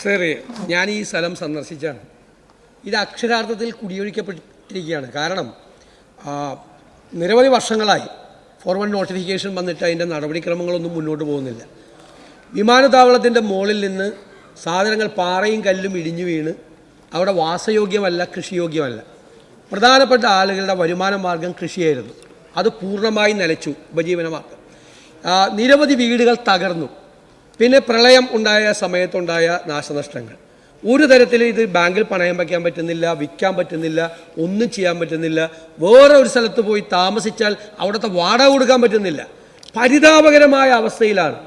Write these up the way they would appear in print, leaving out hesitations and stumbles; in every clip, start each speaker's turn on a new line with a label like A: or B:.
A: Sir, ഞാൻ ഈ സ്ഥലം സന്ദർശിച്ചാണ്. ഇത് അക്ഷരാർത്ഥത്തിൽ കുടിയൊഴിക്കപ്പെട്ടിരിക്കുകയാണ്. കാരണം നിരവധി വർഷങ്ങളായി ഫോർവേഡ് നോട്ടിഫിക്കേഷൻ വന്നിട്ട് അതിൻ്റെ നടപടിക്രമങ്ങളൊന്നും മുന്നോട്ട് പോകുന്നില്ല. വിമാനത്താവളത്തിൻ്റെ മുകളിൽ നിന്ന് സാധനങ്ങൾ പാറയും കല്ലും ഇടിഞ്ഞു വീണ് അവിടെ വാസയോഗ്യമല്ല, കൃഷിയോഗ്യമല്ല. പ്രധാനപ്പെട്ട ആളുകളുടെ വരുമാന മാർഗം കൃഷിയായിരുന്നു. അത് പൂർണ്ണമായി നിലച്ചു, ഉപജീവന മാർഗം. നിരവധി വീടുകൾ തകർന്നു. പിന്നെ പ്രളയം ഉണ്ടായ സമയത്തുണ്ടായ നാശനഷ്ടങ്ങൾ. ഒരു തരത്തിൽ ഇത് ബാങ്കിൽ പണയം വയ്ക്കാൻ പറ്റുന്നില്ല, വിൽക്കാൻ പറ്റുന്നില്ല, ഒന്നും ചെയ്യാൻ പറ്റുന്നില്ല. വേറെ ഒരു സ്ഥലത്ത് പോയി താമസിച്ചാൽ അവിടുത്തെ വാടക കൊടുക്കാൻ പറ്റുന്നില്ല. പരിതാപകരമായ അവസ്ഥയിലാണ്.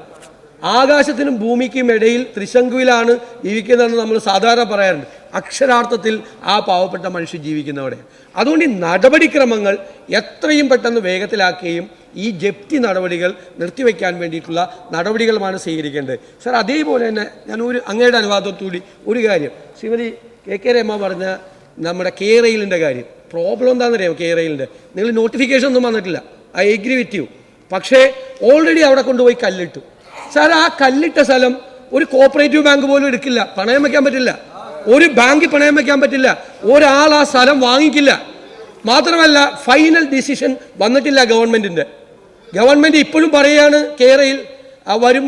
A: ആകാശത്തിനും ഭൂമിക്കും ഇടയിൽ ത്രിശങ്കുവിലാണ് ജീവിക്കുന്നതെന്ന് നമ്മൾ സാധാരണ പറയാറുണ്ട്. അക്ഷരാർത്ഥത്തിൽ ആ പാവപ്പെട്ട മനുഷ്യർ ജീവിക്കുന്നവിടെ. അതുകൊണ്ട് ഈ നടപടിക്രമങ്ങൾ എത്രയും പെട്ടെന്ന് വേഗത്തിലാക്കുകയും ഈ ജപ്തി നടപടികൾ നിർത്തിവെക്കാൻ വേണ്ടിയിട്ടുള്ള നടപടികളുമാണ് സ്വീകരിക്കേണ്ടത്. സർ, അതേപോലെ തന്നെ ഞാൻ അങ്ങയുടെ അനുവാദത്തോടുകൂടി ഒരു കാര്യം, ശ്രീമതി കെ രമ പറഞ്ഞ നമ്മുടെ റെയിലിൻ്റെ കാര്യം, പ്രോബ്ലം എന്താണെന്നറിയാമോ? റെയിലിൻ്റെ നിങ്ങൾ നോട്ടിഫിക്കേഷൻ ഒന്നും വന്നിട്ടില്ല, ഐ എഗ്രി വിത്ത് യു. പക്ഷേ ഓൾറെഡി അവിടെ കൊണ്ടുപോയി കല്ലിട്ടു. സാർ, ആ കല്ലിട്ട സ്ഥലം ഒരു കോപ്പറേറ്റീവ് ബാങ്ക് പോലും എടുക്കില്ല, പണയം വയ്ക്കാൻ പറ്റില്ല. ഒരു ബാങ്ക് പണയം വയ്ക്കാൻ പറ്റില്ല. ഒരാൾ ആ സ്ഥലം വാങ്ങിക്കില്ല. മാത്രമല്ല, ഫൈനൽ ഡിസിഷൻ വന്നിട്ടില്ല ഗവൺമെൻറ്റിൻ്റെ. ഗവൺമെൻറ് ഇപ്പോഴും പറയുകയാണ് റെയിൽ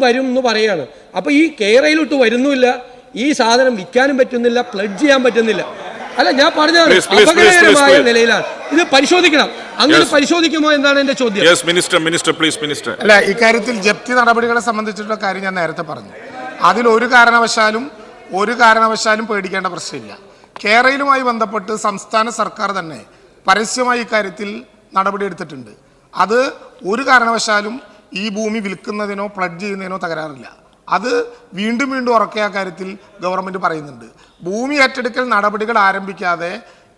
A: വരും എന്ന് പറയുകയാണ്. അപ്പോൾ ഈ റെയിലിട്ട് വരുന്നുമില്ല, ഈ സാധനം വിൽക്കാനും പറ്റുന്നില്ല, പ്ലഡ് ചെയ്യാൻ പറ്റുന്നില്ല. അല്ല, ഞാൻ പറഞ്ഞതാണ് അപകടകരമായ നിലയിലാണ്. ഇത് പരിശോധിക്കണം. അങ്ങനെ പരിശോധിക്കുമോ എന്നാണ് എന്റെ ചോദ്യം.
B: അല്ല, ഇക്കാര്യത്തിൽ ജപ്തി നടപടികളെ സംബന്ധിച്ചിട്ടുള്ള കാര്യം ഞാൻ നേരത്തെ പറഞ്ഞു. അതിൽ ഒരു കാരണവശാലും പേടിക്കേണ്ട പ്രശ്നമില്ല. റെയിലുമായി ബന്ധപ്പെട്ട് സംസ്ഥാന സർക്കാർ തന്നെ പരസ്യമായി ഇക്കാര്യത്തിൽ നടപടിയെടുത്തിട്ടുണ്ട്. അത് ഒരു കാരണവശാലും ഈ ഭൂമി വിൽക്കുന്നതിനോ പ്ലഡ് ചെയ്യുന്നതിനോ തകരാറില്ല. അത് വീണ്ടും ഉറക്കെ ആ കാര്യത്തിൽ ഗവൺമെൻറ് പറയുന്നുണ്ട്. ഭൂമി ഏറ്റെടുക്കൽ നടപടികൾ ആരംഭിക്കാതെ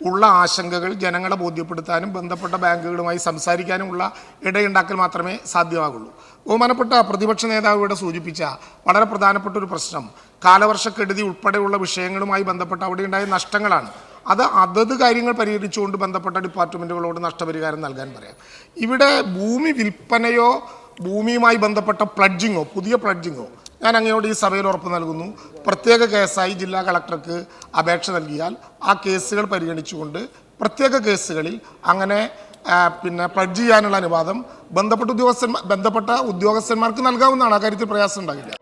B: ഉള്ള ആശങ്കകൾ ജനങ്ങളെ ബോധ്യപ്പെടുത്താനും ബന്ധപ്പെട്ട ബാങ്കുകളുമായി സംസാരിക്കാനുമുള്ള ഇടയുണ്ടാക്കൽ മാത്രമേ സാധ്യമാകുള്ളൂ. ബഹുമാനപ്പെട്ട പ്രതിപക്ഷ നേതാവ് ഇവിടെ സൂചിപ്പിച്ച വളരെ പ്രധാനപ്പെട്ട ഒരു പ്രശ്നം കാലവർഷക്കെടുതി ഉൾപ്പെടെയുള്ള വിഷയങ്ങളുമായി ബന്ധപ്പെട്ട് അവിടെ ഉണ്ടായ നഷ്ടങ്ങളാണ്. അതത് കാര്യങ്ങൾ പരിഹരിച്ചുകൊണ്ട് ബന്ധപ്പെട്ട ഡിപ്പാർട്ട്മെൻറ്റുകളോട് നഷ്ടപരിഹാരം നൽകാൻ പറയാം. ഇവിടെ ഭൂമി വിൽപ്പനയോ ഭൂമിയുമായി ബന്ധപ്പെട്ട പുതിയ പ്ലഡ്ജിങ്ങോ ഞാൻ അങ്ങയോട് ഈ സഭയിൽ ഉറപ്പ് നൽകുന്നു. പ്രത്യേക കേസായി ജില്ലാ കളക്ടർക്ക് അപേക്ഷ നൽകിയാൽ ആ കേസുകൾ പരിഗണിച്ചുകൊണ്ട് പ്രത്യേക കേസുകളിൽ അങ്ങനെ പ്ലഡ്ജ് ചെയ്യാനുള്ള അനുവാദം ബന്ധപ്പെട്ട ഉദ്യോഗസ്ഥന്മാർക്ക് നൽകാവുന്നതാണ്. ആ കാര്യത്തിൽ പ്രയാസം ഉണ്ടാകില്ല.